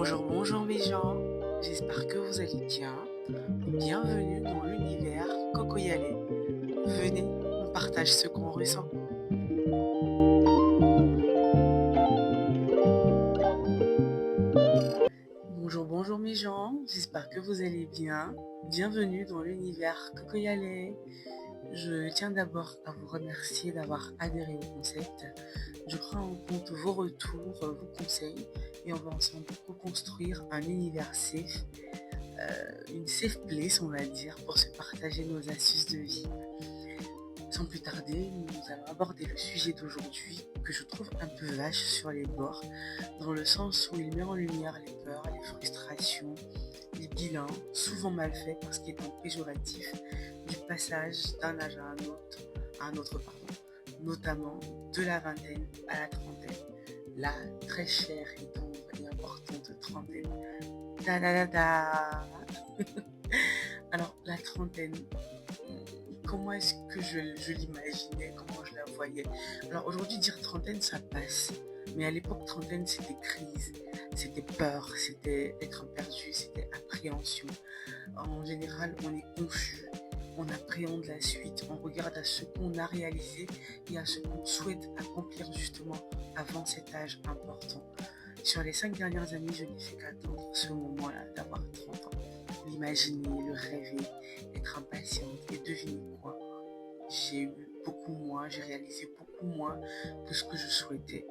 Bonjour mes gens, j'espère que vous allez bien. Bienvenue dans l'univers Cocoyalé. Venez, on partage ce qu'on ressent. Bonjour mes gens, j'espère que vous allez bien. Bienvenue dans l'univers Cocoyalé. Je tiens d'abord à vous remercier d'avoir adhéré au concept. Je prends en compte vos retours, vos conseils et on va ensemble co-construire un univers safe, une safe place on va dire, pour se partager nos astuces de vie. Sans plus tarder, nous allons aborder le sujet d'aujourd'hui que je trouve un peu vache sur les bords, dans le sens où il met en lumière les peurs, les frustrations, les bilans, souvent mal faits parce qu'il est péjoratif, du passage d'un âge à un autre, notamment de la vingtaine à la trentaine, la très chère et tendre et importante trentaine. Da da da da. Alors la trentaine, comment est-ce que je l'imaginais, comment je la voyais. Alors aujourd'hui dire trentaine ça passe, mais à l'époque trentaine c'était crise, c'était peur, c'était être perdu, c'était appréhension. En général on est confus, on appréhende la suite, on regarde à ce qu'on a réalisé et à ce qu'on souhaite accomplir justement avant cet âge important. Sur les 5 dernières années, je n'ai fait qu'attendre ce moment-là d'avoir 30 ans. L'imaginer, le rêver, être impatiente et devinez quoi, j'ai eu beaucoup moins, j'ai réalisé beaucoup moins que ce que je souhaitais.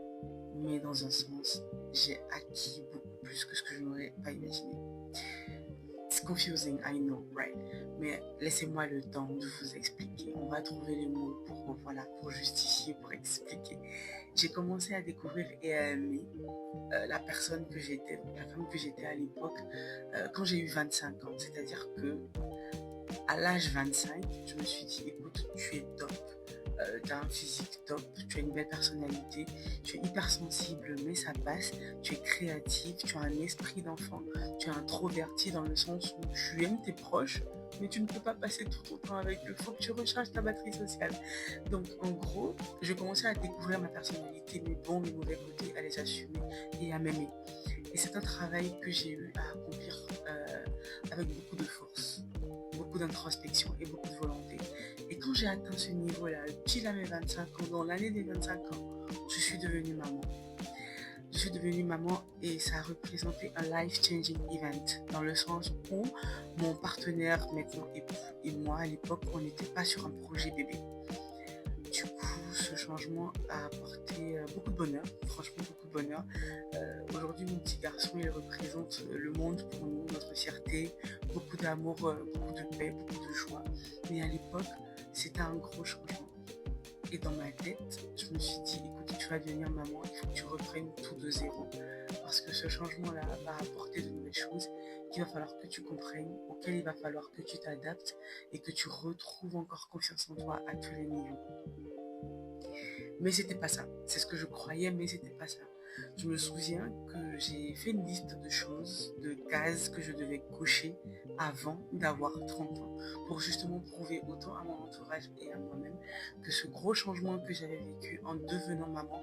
Mais dans un sens, j'ai acquis beaucoup plus que ce que je n'aurais pas imaginé. It's confusing, I know, right? Mais laissez-moi le temps de vous expliquer. On va trouver les mots pour justifier, pour expliquer. J'ai commencé à découvrir et à aimer la personne que j'étais, la femme que j'étais à l'époque, quand j'ai eu 25 ans. C'est-à-dire que à l'âge 25, je me suis dit, écoute, tu es top. Tu as un physique top, tu as une belle personnalité, tu es hypersensible mais ça passe, tu es créative, tu as un esprit d'enfant, tu es introverti dans le sens où tu aimes tes proches mais tu ne peux pas passer tout ton temps avec eux, il faut que tu recharges ta batterie sociale. Donc en gros, je commençais à découvrir ma personnalité, mes bons, mes mauvais côtés, à les assumer et à m'aimer. Et c'est un travail que j'ai eu à accomplir avec beaucoup de force, beaucoup d'introspection et beaucoup de volonté. Et quand j'ai atteint ce niveau-là, pile à mes 25 ans, dans l'année des 25 ans, je suis devenue maman. Je suis devenue maman et ça a représenté un life-changing event, dans le sens où mon partenaire, maintenant époux, et moi, à l'époque, on n'était pas sur un projet bébé. Du coup, ce changement a apporté beaucoup de bonheur, franchement beaucoup de bonheur. Aujourd'hui, mon petit garçon, il représente le monde pour nous, notre fierté, beaucoup d'amour, beaucoup de paix, beaucoup de joie. Mais à l'époque, c'était un gros changement. Et dans ma tête, je me suis dit, écoute, tu vas devenir maman, il faut que tu reprennes tout de zéro. Parce que ce changement-là va apporter de nouvelles choses qu'il va falloir que tu comprennes, auxquelles il va falloir que tu t'adaptes et que tu retrouves encore confiance en toi à tous les niveaux. Mais c'était pas ça. C'est ce que je croyais, mais c'était pas ça. Je me souviens que j'ai fait une liste de choses, de cases que je devais cocher avant d'avoir 30 ans pour justement prouver autant à mon entourage et à moi-même que ce gros changement que j'avais vécu en devenant maman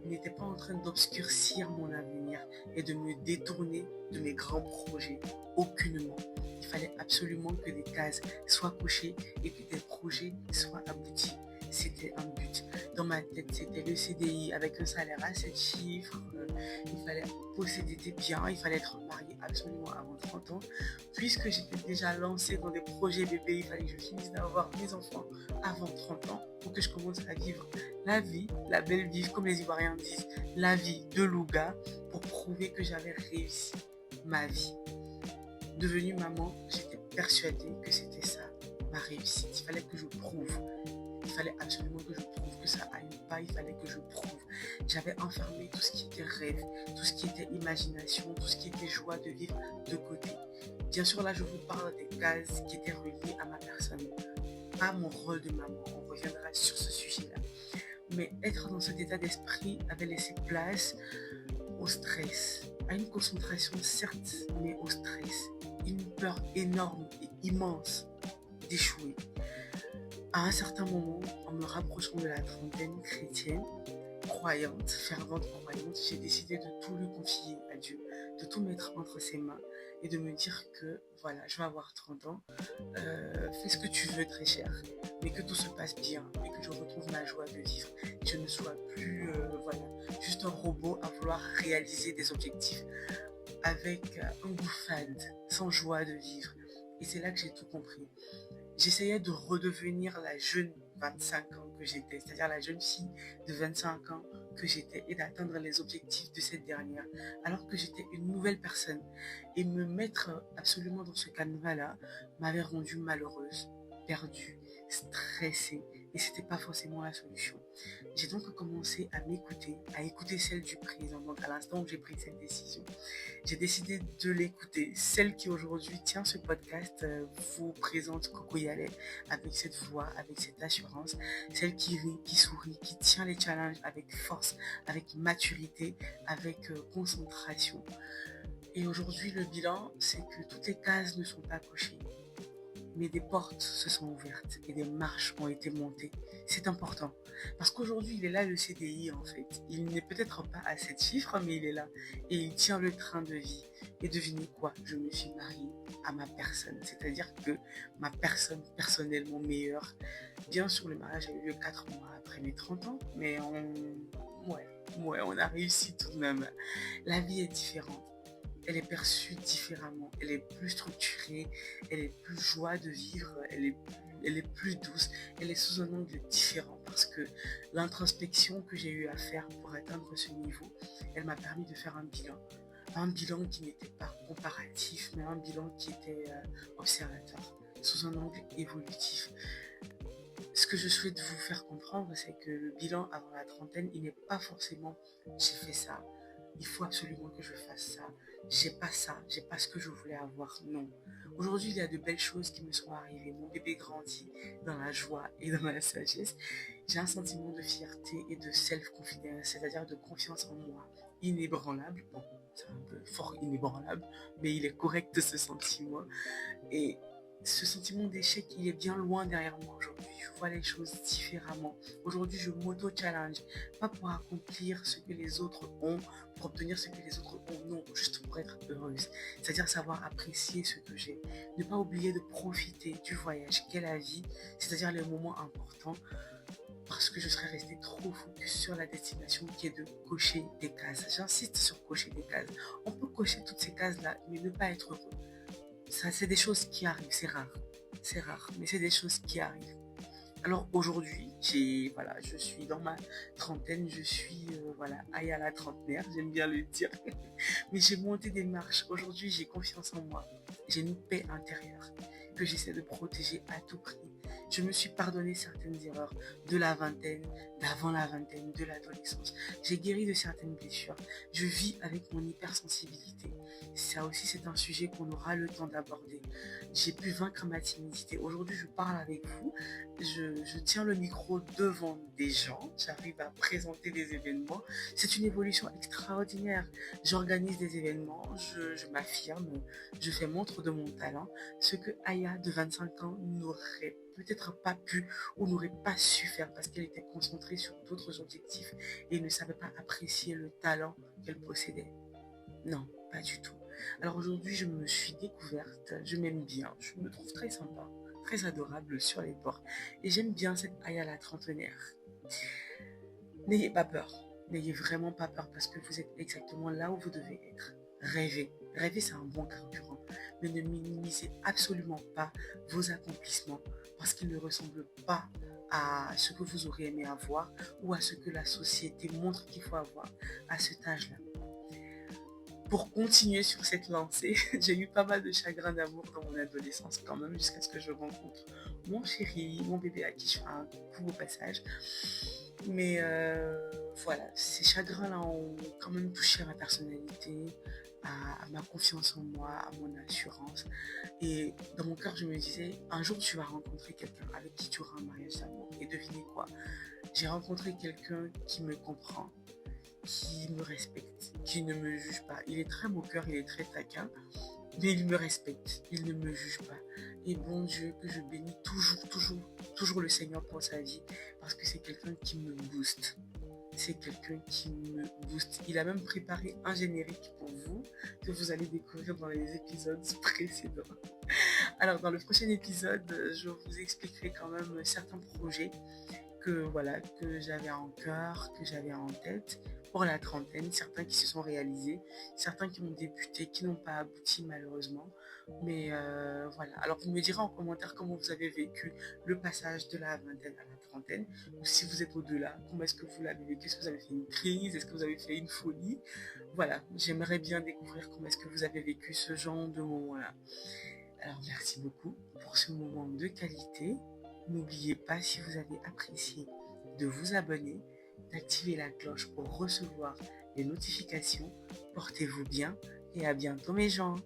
n'était pas en train d'obscurcir mon avenir et de me détourner de mes grands projets. Aucunement. Il fallait absolument que des cases soient cochées et que des projets soient aboutis. C'était un but. Dans ma tête, c'était le CDI avec un salaire à 7 chiffres. Il fallait posséder des biens, il fallait être marié absolument avant 30 ans. Puisque j'étais déjà lancée dans des projets bébés, il fallait que je finisse d'avoir mes enfants avant 30 ans pour que je commence à vivre la vie, la belle vie, comme les Ivoiriens disent, la vie de Louga, pour prouver que j'avais réussi ma vie. Devenue maman, j'étais persuadée que c'était ça, ma réussite. Il fallait que je prouve. Il fallait absolument que je prouve que ça aille pas, il fallait que je prouve. J'avais enfermé tout ce qui était rêve, tout ce qui était imagination, tout ce qui était joie de vivre de côté. Bien sûr, là, je vous parle des cases qui étaient reliées à ma personne, pas mon rôle de maman. On reviendra sur ce sujet-là. Mais être dans cet état d'esprit avait laissé place au stress, à une concentration certes, mais au stress. Une peur énorme et immense d'échouer. À un certain moment, en me rapprochant de la trentaine chrétienne, croyante, fervente croyante, j'ai décidé de tout lui confier à Dieu, de tout mettre entre ses mains et de me dire que voilà, je vais avoir 30 ans, fais ce que tu veux très cher, mais que tout se passe bien et que je retrouve ma joie de vivre. Que je ne sois plus voilà, juste un robot à vouloir réaliser des objectifs avec un goût fade, sans joie de vivre. Et c'est là que j'ai tout compris. J'essayais de redevenir la jeune 25 ans que j'étais, c'est-à-dire la jeune fille de 25 ans que j'étais et d'atteindre les objectifs de cette dernière, alors que j'étais une nouvelle personne. Et me mettre absolument dans ce canevas-là m'avait rendue malheureuse, perdue, stressée, et c'était pas forcément la solution. J'ai donc commencé à m'écouter, à écouter celle du présent. Donc à l'instant où j'ai pris cette décision, j'ai décidé de l'écouter. Celle qui aujourd'hui tient ce podcast vous présente Coco Yalé avec cette voix, avec cette assurance. Celle qui rit, qui sourit, qui tient les challenges avec force, avec maturité, avec concentration. Et aujourd'hui, le bilan, c'est que toutes les cases ne sont pas cochées, mais des portes se sont ouvertes et des marches ont été montées. C'est important. Parce qu'aujourd'hui, il est là le CDI en fait. Il n'est peut-être pas à 7 chiffres, mais il est là. Et il tient le train de vie. Et devinez quoi? Je me suis mariée à ma personne. C'est-à-dire que ma personne personnellement meilleure. Bien sûr, le mariage a eu lieu 4 mois après mes 30 ans. Mais on a réussi tout de même. La vie est différente. Elle est perçue différemment, elle est plus structurée, elle est plus joie de vivre, elle est plus douce, elle est sous un angle différent parce que l'introspection que j'ai eu à faire pour atteindre ce niveau, elle m'a permis de faire un bilan qui n'était pas comparatif, mais un bilan qui était observateur, sous un angle évolutif. Ce que je souhaite vous faire comprendre, c'est que le bilan avant la trentaine, il n'est pas forcément j'ai fait ça, il faut absolument que je fasse ça, j'ai pas ce que je voulais avoir. Non. Aujourd'hui, il y a de belles choses qui me sont arrivées. Mon bébé grandit dans la joie et dans la sagesse. J'ai un sentiment de fierté et de self-confidence, c'est-à-dire de confiance en moi, inébranlable. Bon, c'est un peu fort inébranlable, mais il est correct ce sentiment. Et ce sentiment d'échec, il est bien loin derrière moi aujourd'hui. Je vois les choses différemment. Aujourd'hui, je m'auto-challenge. Pas pour accomplir ce que les autres ont, pour obtenir ce que les autres ont. Non, juste pour être heureuse. C'est-à-dire savoir apprécier ce que j'ai. Ne pas oublier de profiter du voyage qu'est la vie. C'est-à-dire les moments importants. Parce que je serais restée trop focus sur la destination qui est de cocher des cases. J'insiste sur cocher des cases. On peut cocher toutes ces cases-là, mais ne pas être heureux. Ça, c'est des choses qui arrivent, c'est rare, mais c'est des choses qui arrivent. Alors aujourd'hui, je suis dans ma trentaine, je suis, Aya la trentenaire, j'aime bien le dire, mais j'ai monté des marches. Aujourd'hui, j'ai confiance en moi, j'ai une paix intérieure que j'essaie de protéger à tout prix. Je me suis pardonné certaines erreurs de la vingtaine, d'avant la vingtaine, de l'adolescence. J'ai guéri de certaines blessures. Je vis avec mon hypersensibilité. Ça aussi, c'est un sujet qu'on aura le temps d'aborder. J'ai pu vaincre ma timidité. Aujourd'hui, je parle avec vous. Je tiens le micro devant des gens. J'arrive à présenter des événements. C'est une évolution extraordinaire. J'organise des événements. Je m'affirme. Je fais montre de mon talent. Ce que Aya, de 25 ans, n'aurait peut-être pas pu ou n'aurait pas su faire parce qu'elle était concentrée sur d'autres objectifs et ne savait pas apprécier le talent qu'elle possédait. Non, pas du tout. Alors aujourd'hui, je me suis découverte, je m'aime bien, je me trouve très sympa, très adorable sur les bords. Et j'aime bien cette Aya la trentenaire. N'ayez pas peur, n'ayez vraiment pas peur parce que vous êtes exactement là où vous devez être. Rêvez, rêver c'est un bon carburant, mais ne minimisez absolument pas vos accomplissements parce qu'ils ne ressemblent pas à ce que vous auriez aimé avoir ou à ce que la société montre qu'il faut avoir à cet âge-là. Pour continuer sur cette lancée, j'ai eu pas mal de chagrin d'amour dans mon adolescence quand même jusqu'à ce que je rencontre mon chéri, mon bébé à qui je fais un coucou au passage. Mais voilà, ces chagrins-là ont quand même touché à ma personnalité, à ma confiance en moi, à mon assurance. Et dans mon cœur, je me disais, un jour tu vas rencontrer quelqu'un avec qui tu auras un mariage d'amour. Et devinez quoi? J'ai rencontré quelqu'un qui me comprend, qui me respecte, qui ne me juge pas. Il est très moqueur, il est très taquin, mais il me respecte, il ne me juge pas. Et bon Dieu, que je bénis toujours le Seigneur pour sa vie, parce que c'est quelqu'un qui me booste. C'est quelqu'un qui me booste. Il a même préparé un générique pour vous que vous allez découvrir dans les épisodes précédents. Alors, dans le prochain épisode, je vous expliquerai quand même certains projets que j'avais en cœur, que j'avais en tête pour la trentaine, certains qui se sont réalisés, certains qui ont débuté, qui n'ont pas abouti malheureusement. Mais voilà. Alors vous me direz en commentaire comment vous avez vécu le passage de la vingtaine à la trentaine, ou si vous êtes au-delà, comment est-ce que vous l'avez vécu, est-ce que vous avez fait une crise, est-ce que vous avez fait une folie. Voilà, j'aimerais bien découvrir comment est-ce que vous avez vécu ce genre de moment-là. Alors merci beaucoup pour ce moment de qualité. N'oubliez pas, si vous avez apprécié, de vous abonner, d'activer la cloche pour recevoir les notifications. Portez-vous bien et à bientôt mes gens.